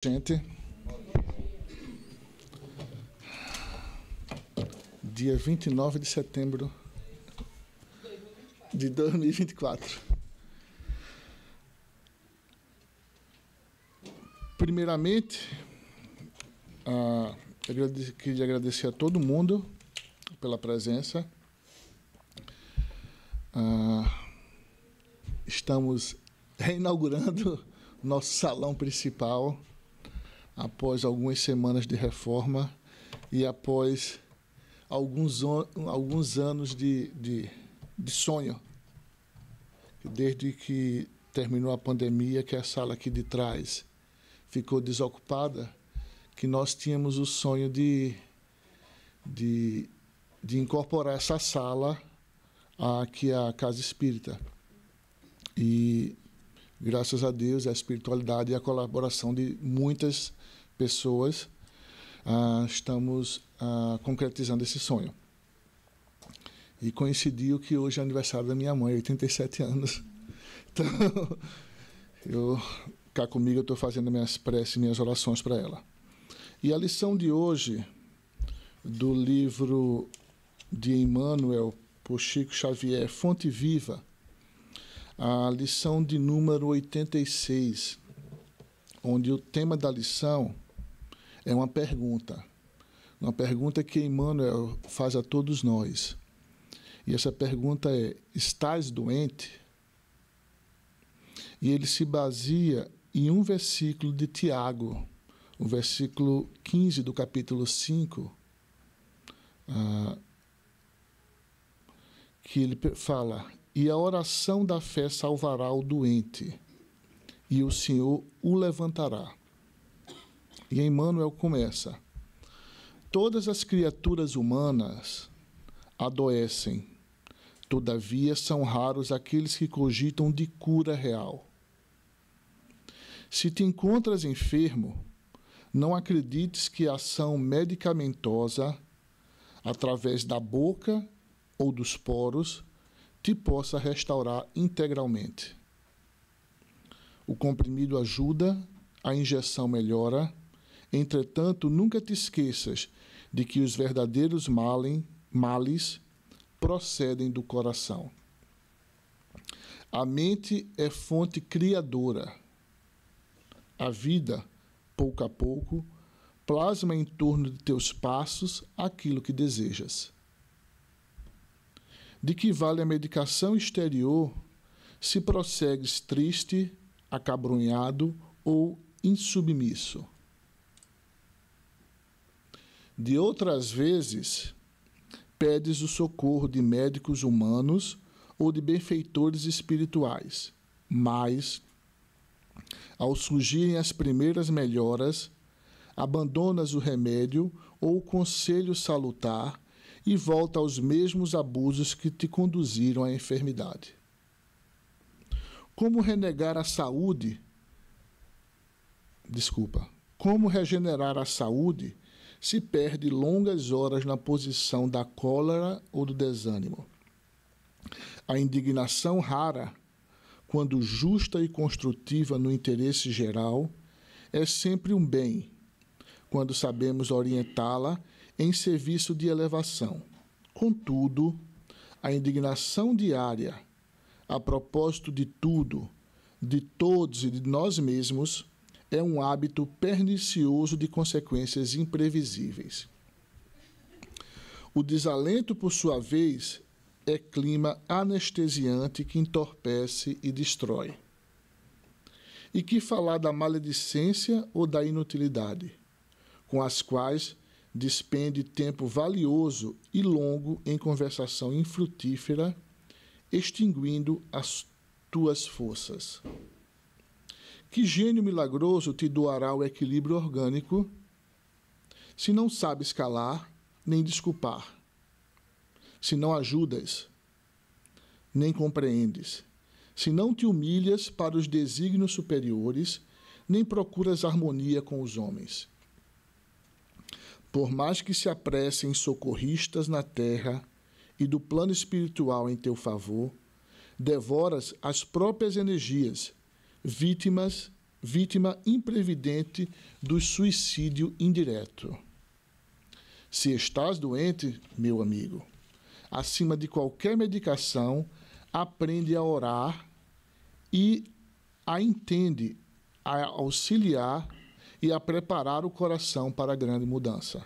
Gente, dia 29 de setembro de 2024. Primeiramente, queria agradecer a todo mundo pela presença. Estamos reinaugurando nosso salão principal após algumas semanas de reforma e após alguns anos de sonho. Desde que terminou a pandemia, que a sala aqui de trás ficou desocupada, que nós tínhamos o sonho de incorporar essa sala aqui à Casa Espírita. E graças a Deus, a espiritualidade e a colaboração de muitas pessoas, estamos concretizando esse sonho. E coincidiu que hoje é aniversário da minha mãe, 87 anos. Então, cá comigo, eu estou fazendo minhas preces e minhas orações para ela. E a lição de hoje, do livro de Emmanuel, por Chico Xavier, Fonte Viva, a lição de número 86, onde o tema da lição é uma pergunta que Emmanuel faz a todos nós. E essa pergunta é: estás doente? E ele se baseia em um versículo de Tiago, o versículo 15 do capítulo 5, que ele fala: e a oração da fé salvará o doente, e o Senhor o levantará. E Emmanuel começa: todas as criaturas humanas adoecem, todavia são raros aqueles que cogitam de cura real. Se te encontras enfermo, não acredites que a ação medicamentosa, através da boca ou dos poros, te possa restaurar integralmente. O comprimido ajuda, a injeção melhora. Entretanto, nunca te esqueças de que os verdadeiros males procedem do coração. A mente é fonte criadora. A vida, pouco a pouco, plasma em torno de teus passos aquilo que desejas. De que vale a medicação exterior se prossegues triste, acabrunhado ou insubmisso? De outras vezes, pedes o socorro de médicos humanos ou de benfeitores espirituais, mas, ao surgirem as primeiras melhoras, abandonas o remédio ou o conselho salutar e volta aos mesmos abusos que te conduziram à enfermidade. Como renegar a saúde? Como regenerar a saúde se perde longas horas na posição da cólera ou do desânimo? A indignação rara, quando justa e construtiva no interesse geral, é sempre um bem, quando sabemos orientá-la em serviço de elevação. Contudo, a indignação diária, a propósito de tudo, de todos e de nós mesmos, é um hábito pernicioso de consequências imprevisíveis. O desalento, por sua vez, é clima anestesiante que entorpece e destrói. E que falar da maledicência ou da inutilidade, com as quais despende tempo valioso e longo em conversação infrutífera, extinguindo as tuas forças. Que gênio milagroso te doará o equilíbrio orgânico, se não sabes calar nem desculpar, se não ajudas nem compreendes, se não te humilhas para os desígnios superiores, nem procuras harmonia com os homens. Por mais que se apressem socorristas na terra e do plano espiritual em teu favor, devoras as próprias energias, vítimas vítima imprevidente do suicídio indireto. Se estás doente, meu amigo, acima de qualquer medicação, aprende a orar e a entende, a auxiliar e a preparar o coração para a grande mudança.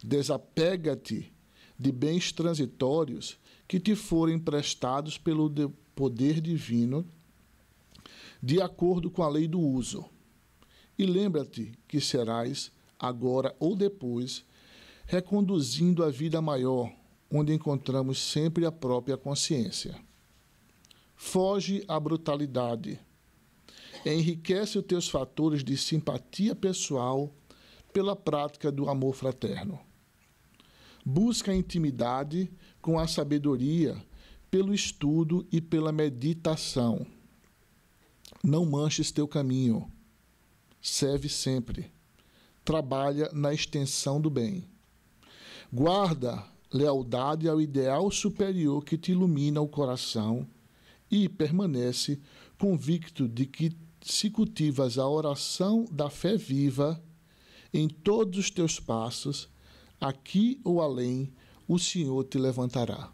Desapega-te de bens transitórios que te forem emprestados pelo poder divino, de acordo com a lei do uso. E lembra-te que serás, agora ou depois, reconduzindo a vida maior, onde encontramos sempre a própria consciência. Foge à brutalidade. Enriquece os teus fatores de simpatia pessoal pela prática do amor fraterno. Busca a intimidade com a sabedoria pelo estudo e pela meditação. Não manches teu caminho. Serve sempre. Trabalha na extensão do bem. Guarda lealdade ao ideal superior que te ilumina o coração e permanece convicto de que, se cultivas a oração da fé viva em todos os teus passos, aqui ou além, o Senhor te levantará.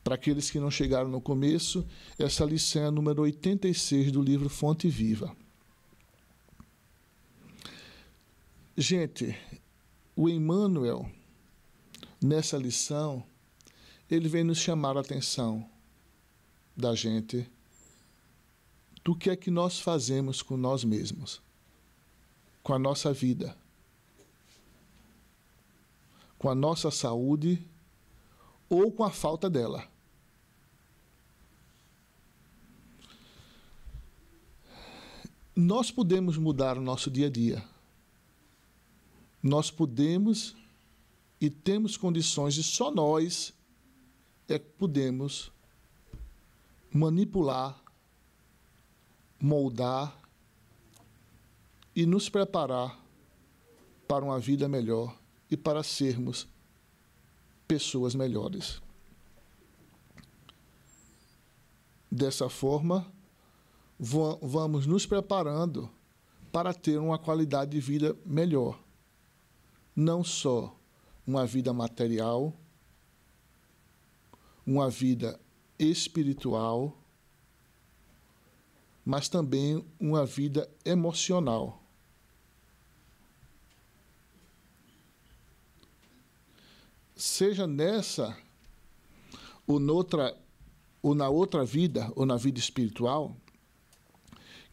Para aqueles que não chegaram no começo, essa lição é a número 86 do livro Fonte Viva. Gente, o Emmanuel, nessa lição, ele vem nos chamar a atenção da gente do que é que nós fazemos com nós mesmos, com a nossa vida, com a nossa saúde ou com a falta dela. Nós podemos mudar o nosso dia a dia. Nós podemos e temos condições, e só nós é que podemos manipular, moldar e nos preparar para uma vida melhor e para sermos pessoas melhores. Dessa forma, vamos nos preparando para ter uma qualidade de vida melhor. Não só uma vida material, uma vida espiritual, mas também uma vida emocional. Seja nessa ou na outra vida, ou na vida espiritual,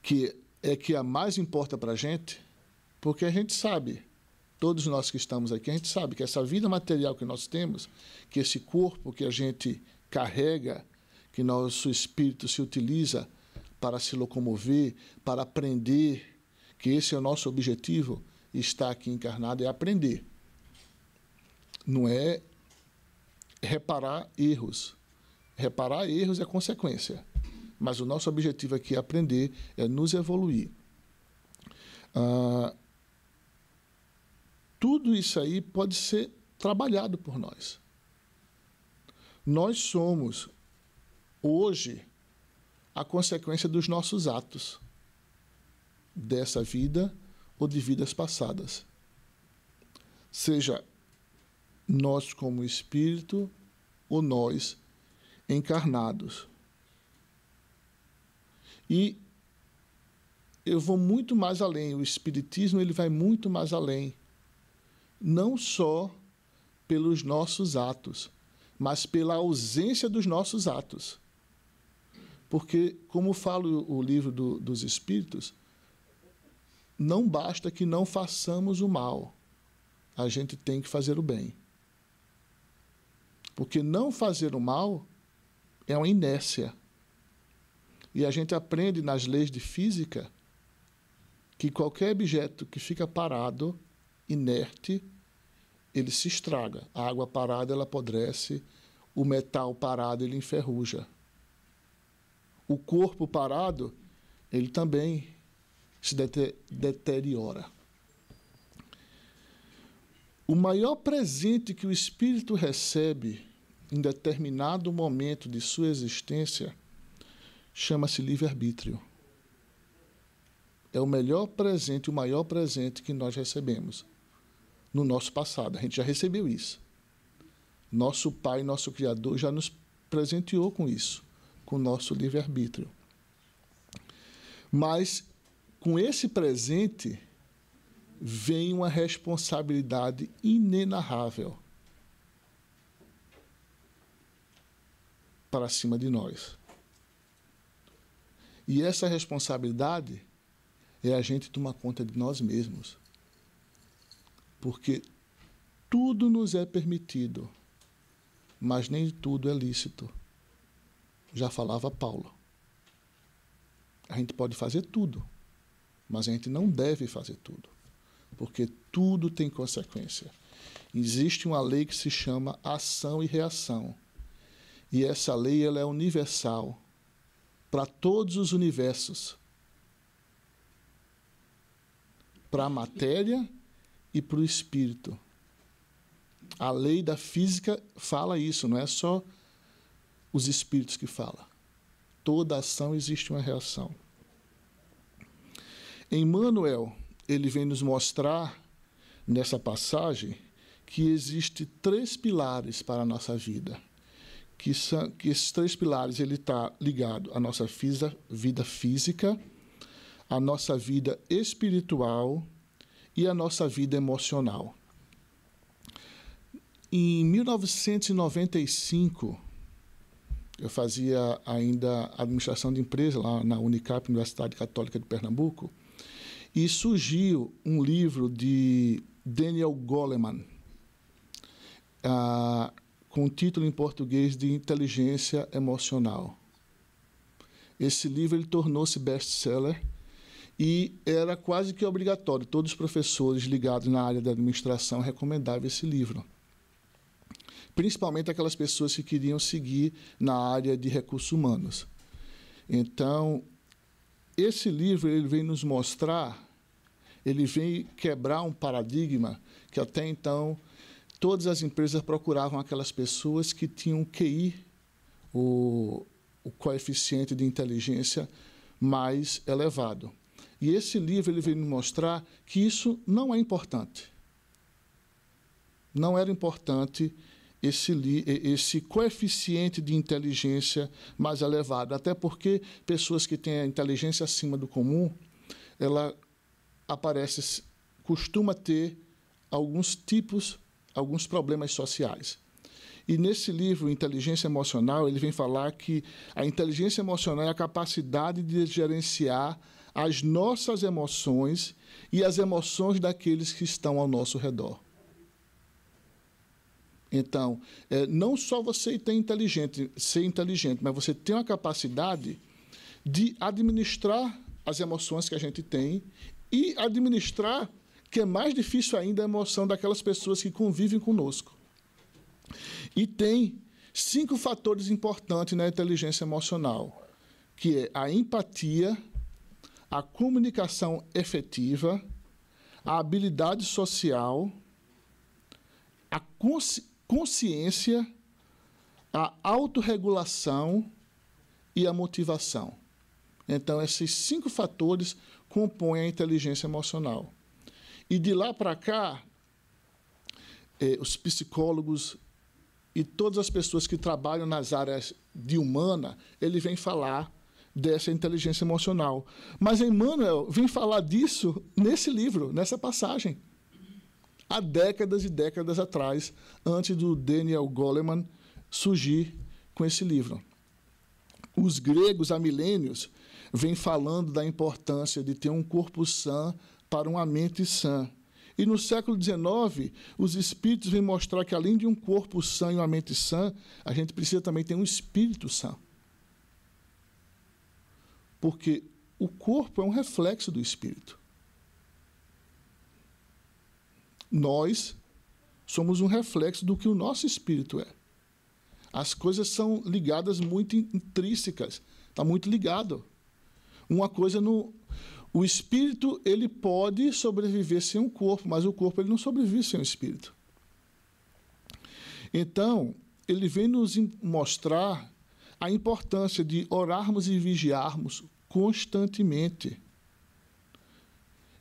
que é que a mais importa para a gente, porque a gente sabe, todos nós que estamos aqui, a gente sabe que essa vida material que nós temos, que esse corpo que a gente carrega, que nosso espírito se utiliza para se locomover, para aprender, que esse é o nosso objetivo, estar aqui encarnado, é aprender. Não é reparar erros. Reparar erros é consequência. Mas o nosso objetivo aqui é aprender, é nos evoluir. Tudo isso aí pode ser trabalhado por nós. Nós somos, hoje, a consequência dos nossos atos, dessa vida ou de vidas passadas. Seja nós como espírito ou nós encarnados. E eu vou muito mais além, o Espiritismo ele vai muito mais além, não só pelos nossos atos, mas pela ausência dos nossos atos. Porque, como fala o livro dos Espíritos, não basta que não façamos o mal, a gente tem que fazer o bem. Porque não fazer o mal é uma inércia. E a gente aprende nas leis de física que qualquer objeto que fica parado, inerte, ele se estraga. A água parada, ela apodrece, o metal parado, ele enferruja. O corpo parado, ele também se deteriora. O maior presente que o espírito recebe em determinado momento de sua existência chama-se livre-arbítrio. é o melhor presente, o maior presente que nós recebemos no nosso passado. A gente já recebeu isso. Nosso Pai, nosso Criador, já nos presenteou com isso, com o nosso livre-arbítrio. Mas, com esse presente, vem uma responsabilidade inenarrável para cima de nós. E essa responsabilidade é a gente tomar conta de nós mesmos. Porque tudo nos é permitido, mas nem tudo é lícito. Já falava Paulo. A gente pode fazer tudo, mas a gente não deve fazer tudo, porque tudo tem consequência. Existe uma lei que se chama ação e reação. E essa lei ela é universal para todos os universos. Para a matéria e para o espírito. A lei da física fala isso, não é só os espíritos que falam. Toda ação existe uma reação. Emmanuel, ele vem nos mostrar, nessa passagem, que existem 3 pilares para a nossa vida. Que esses 3 pilares ele está ligado à nossa vida física, à nossa vida espiritual e à nossa vida emocional. Em 1995, eu fazia ainda administração de empresa lá na Unicap, Universidade Católica de Pernambuco, e surgiu um livro de Daniel Goleman, com o título em português de Inteligência Emocional. Esse livro ele tornou-se best-seller e era quase que obrigatório. Todos os professores ligados na área da administração recomendavam esse livro. Principalmente aquelas pessoas que queriam seguir na área de recursos humanos. Então, esse livro ele vem nos mostrar, ele vem quebrar um paradigma que até então todas as empresas procuravam aquelas pessoas que tinham o QI, o coeficiente de inteligência mais elevado. E esse livro ele vem nos mostrar que isso não é importante. Não era importante esse coeficiente de inteligência mais elevado, até porque pessoas que têm a inteligência acima do comum, ela costuma ter alguns problemas sociais. E nesse livro, Inteligência Emocional, ele vem falar que a inteligência emocional é a capacidade de gerenciar as nossas emoções e as emoções daqueles que estão ao nosso redor. Então, não só você ser inteligente, mas você tem uma capacidade de administrar as emoções que a gente tem e administrar, que é mais difícil ainda, a emoção daquelas pessoas que convivem conosco. E tem 5 fatores importantes na inteligência emocional, que é a empatia, a comunicação efetiva, a habilidade social, a consciência, a autorregulação e a motivação. Então, esses 5 fatores compõem a inteligência emocional. E de lá para cá, os psicólogos e todas as pessoas que trabalham nas áreas de humana, ele vem falar dessa inteligência emocional. Mas Emmanuel vem falar disso nesse livro, nessa passagem, há décadas e décadas atrás, antes do Daniel Goleman surgir com esse livro. Os gregos, há milênios, vêm falando da importância de ter um corpo sã para uma mente sã. E no século XIX, os espíritos vêm mostrar que, além de um corpo sã e uma mente sã, a gente precisa também ter um espírito sã. Porque o corpo é um reflexo do espírito. Nós somos um reflexo do que o nosso espírito é. As coisas são ligadas muito intrínsecas, está muito ligado. Uma coisa no... O espírito ele pode sobreviver sem um corpo, mas o corpo ele não sobrevive sem o espírito. Então, ele vem nos mostrar a importância de orarmos e vigiarmos constantemente.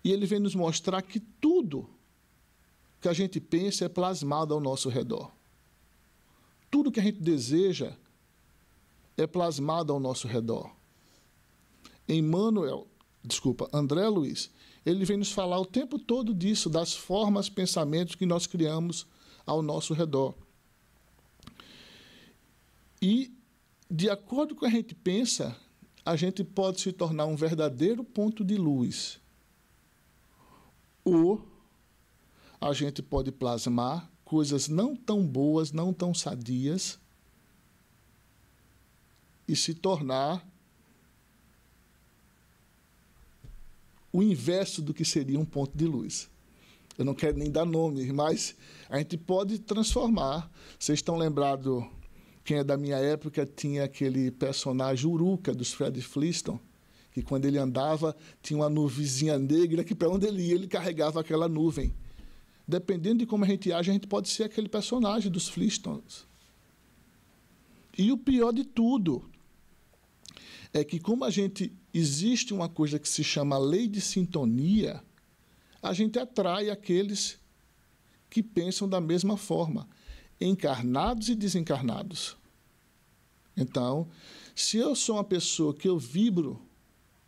E ele vem nos mostrar que tudo que a gente pensa é plasmado ao nosso redor. Tudo que a gente deseja é plasmado ao nosso redor. André Luiz, ele vem nos falar o tempo todo disso, das formas, pensamentos que nós criamos ao nosso redor. E, de acordo com o que a gente pensa, a gente pode se tornar um verdadeiro ponto de luz. Ou a gente pode plasmar coisas não tão boas, não tão sadias, e se tornar o inverso do que seria um ponto de luz. Eu não quero nem dar nome, mas a gente pode transformar. Vocês estão lembrados, quem é da minha época, tinha aquele personagem Uruca, dos Fred Flintstone, que quando ele andava, tinha uma nuvenzinha negra que para onde ele ia, ele carregava aquela nuvem. Dependendo de como a gente age, a gente pode ser aquele personagem dos Flintstones. E o pior de tudo é que, como existe uma coisa que se chama lei de sintonia, a gente atrai aqueles que pensam da mesma forma, encarnados e desencarnados. Então, se eu sou uma pessoa que eu vibro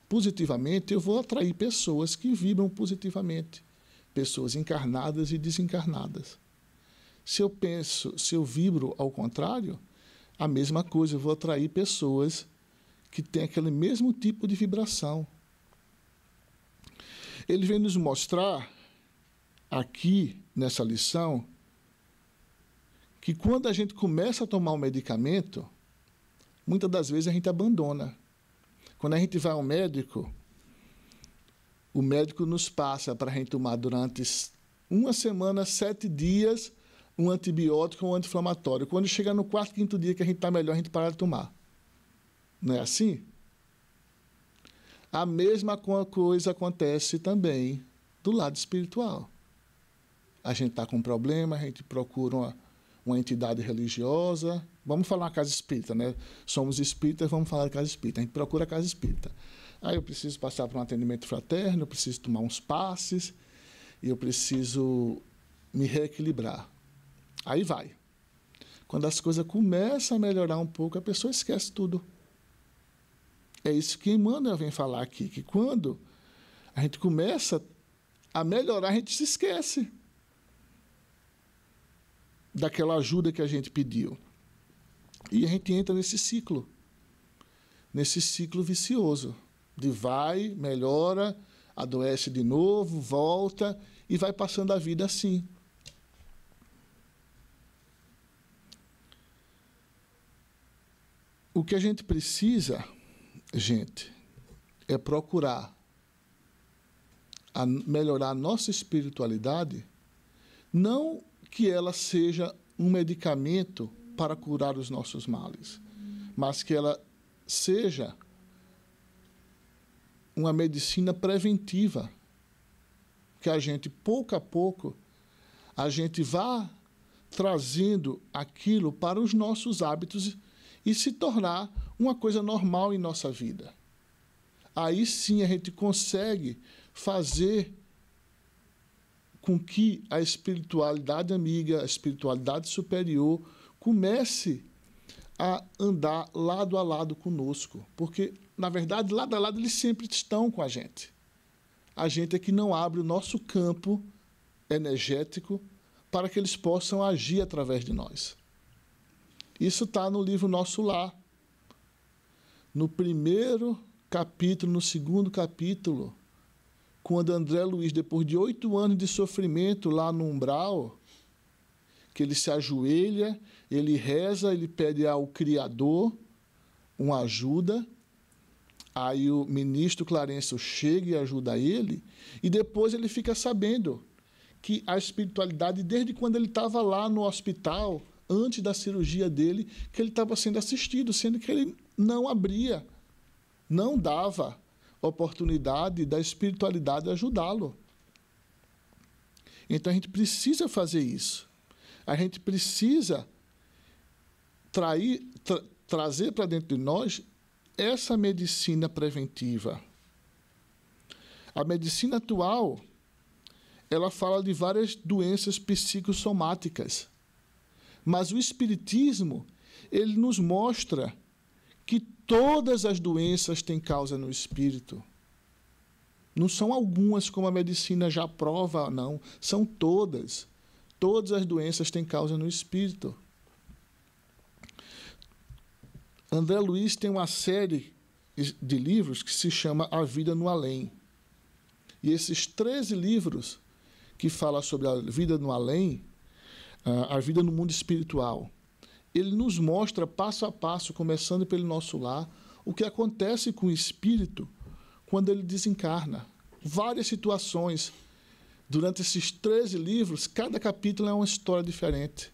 positivamente, eu vou atrair pessoas que vibram positivamente, pessoas encarnadas e desencarnadas. Se eu vibro ao contrário, a mesma coisa, eu vou atrair pessoas que têm aquele mesmo tipo de vibração. Ele vem nos mostrar, aqui, nessa lição, que quando a gente começa a tomar um medicamento, muitas das vezes a gente abandona. Quando a gente vai ao médico, o médico nos passa para a gente tomar durante uma semana, 7 dias, um antibiótico ou um anti-inflamatório. Quando chega no 4º, 5º dia que a gente está melhor, a gente para de tomar. Não é assim? A mesma coisa acontece também do lado espiritual. A gente está com um problema, a gente procura uma entidade religiosa. Vamos falar casa espírita, né? Somos espíritas, vamos falar de casa espírita. A gente procura a casa espírita. Aí eu preciso passar por um atendimento fraterno, eu preciso tomar uns passes, e eu preciso me reequilibrar. Aí vai. Quando as coisas começam a melhorar um pouco, a pessoa esquece tudo. É isso que Emmanuel vem falar aqui, que quando a gente começa a melhorar, a gente se esquece daquela ajuda que a gente pediu. E a gente entra nesse ciclo vicioso, de vai, melhora, adoece de novo, volta, e vai passando a vida assim. O que a gente precisa, gente, é procurar melhorar a nossa espiritualidade, não que ela seja um medicamento para curar os nossos males, mas que ela seja uma medicina preventiva, que a gente, pouco a pouco, a gente vá trazendo aquilo para os nossos hábitos e se tornar uma coisa normal em nossa vida. Aí sim a gente consegue fazer com que a espiritualidade amiga, a espiritualidade superior, comece a andar lado a lado conosco. Porque, na verdade, lado a lado eles sempre estão com a gente. A gente é que não abre o nosso campo energético para que eles possam agir através de nós. Isso está no livro Nosso Lar. No 1º capítulo, no 2º capítulo, quando André Luiz, depois de 8 anos de sofrimento lá no umbral, que ele se ajoelha, ele reza, ele pede ao Criador uma ajuda, aí o ministro Clarencio chega e ajuda ele, e depois ele fica sabendo que a espiritualidade, desde quando ele estava lá no hospital, antes da cirurgia dele, que ele estava sendo assistido, sendo que ele não abria, não dava oportunidade da espiritualidade ajudá-lo. Então a gente precisa fazer isso. A gente precisa trazer para dentro de nós essa medicina preventiva. A medicina atual, ela fala de várias doenças psicossomáticas. Mas o Espiritismo, ele nos mostra que todas as doenças têm causa no espírito. Não são algumas, como a medicina já prova, não. São todas. Todas as doenças têm causa no espírito. André Luiz tem uma série de livros que se chama A Vida no Além. E esses 13 livros que falam sobre a vida no além, a vida no mundo espiritual, ele nos mostra passo a passo, começando pelo nosso lar, o que acontece com o espírito quando ele desencarna. Várias situações. Durante esses 13 livros, cada capítulo é uma história diferente.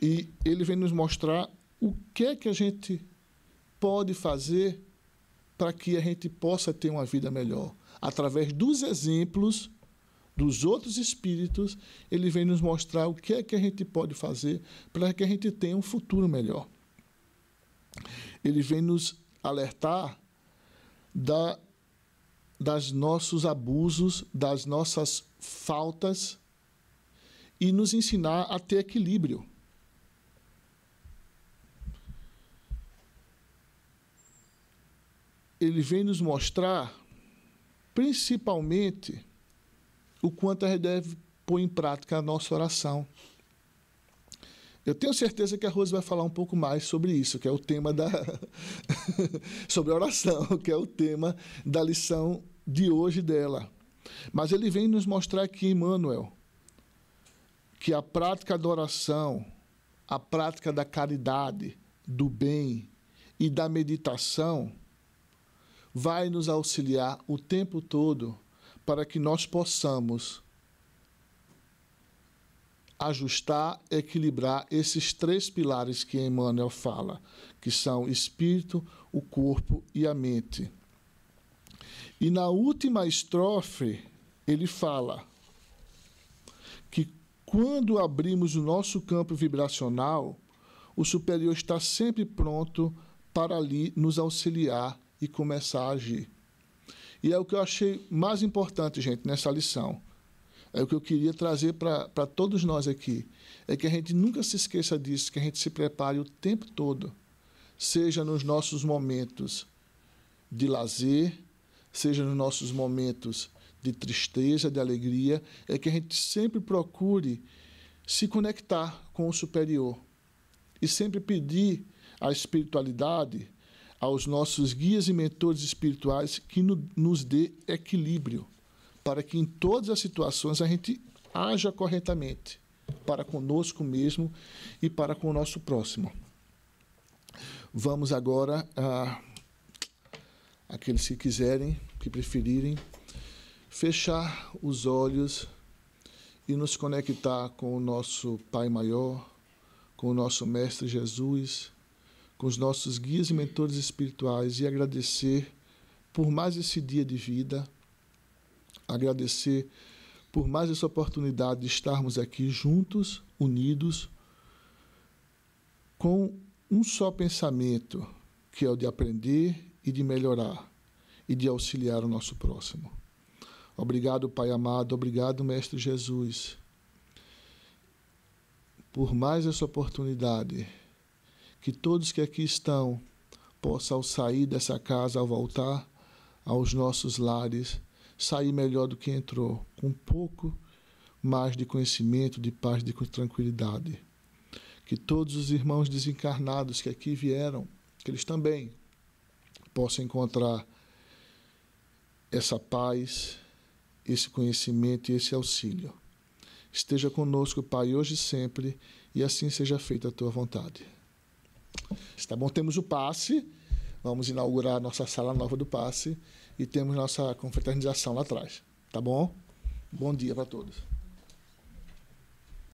E ele vem nos mostrar o que é que a gente pode fazer para que a gente possa ter uma vida melhor. Através dos exemplos dos outros espíritos, ele vem nos mostrar o que é que a gente pode fazer para que a gente tenha um futuro melhor. Ele vem nos alertar das nossos abusos, das nossas faltas e nos ensinar a ter equilíbrio. Ele vem nos mostrar, principalmente, o quanto a gente deve pôr em prática a nossa oração. Eu tenho certeza que a Rose vai falar um pouco mais sobre isso, que é o tema da... sobre a oração, que é o tema da lição de hoje dela. Mas ele vem nos mostrar aqui, Emmanuel, que a prática da oração, a prática da caridade, do bem e da meditação vai nos auxiliar o tempo todo para que nós possamos ajustar, equilibrar esses 3 pilares que Emmanuel fala, que são o espírito, o corpo e a mente. E na última estrofe, ele fala que quando abrimos o nosso campo vibracional, o superior está sempre pronto para ali nos auxiliar e começar a agir. E é o que eu achei mais importante, gente, nessa lição. É o que eu queria trazer para todos nós aqui. É que a gente nunca se esqueça disso, que a gente se prepare o tempo todo. Seja nos nossos momentos de lazer, seja nos nossos momentos de tristeza, de alegria, é que a gente sempre procure se conectar com o superior. E sempre pedir à espiritualidade, aos nossos guias e mentores espirituais, que nos dê equilíbrio, para que em todas as situações a gente haja corretamente, para conosco mesmo e para com o nosso próximo. Vamos agora aqueles que quiserem, que preferirem, fechar os olhos e nos conectar com o nosso Pai Maior, com o nosso Mestre Jesus, com os nossos guias e mentores espirituais e agradecer por mais esse dia de vida, agradecer por mais essa oportunidade de estarmos aqui juntos, unidos, com um só pensamento, que é o de aprender e de melhorar e de auxiliar o nosso próximo. Obrigado, Pai amado, obrigado, Mestre Jesus, por mais essa oportunidade, que todos que aqui estão possam, ao sair dessa casa, ao voltar aos nossos lares, sair melhor do que entrou, com um pouco mais de conhecimento, de paz, de tranquilidade. Que todos os irmãos desencarnados que aqui vieram, que eles também possam encontrar essa paz, esse conhecimento e esse auxílio. Esteja conosco, Pai, hoje e sempre, e assim seja feita a Tua vontade. Está bom? Temos o passe, vamos inaugurar a nossa sala nova do passe e temos nossa confraternização lá atrás. Tá bom? Bom dia para todos.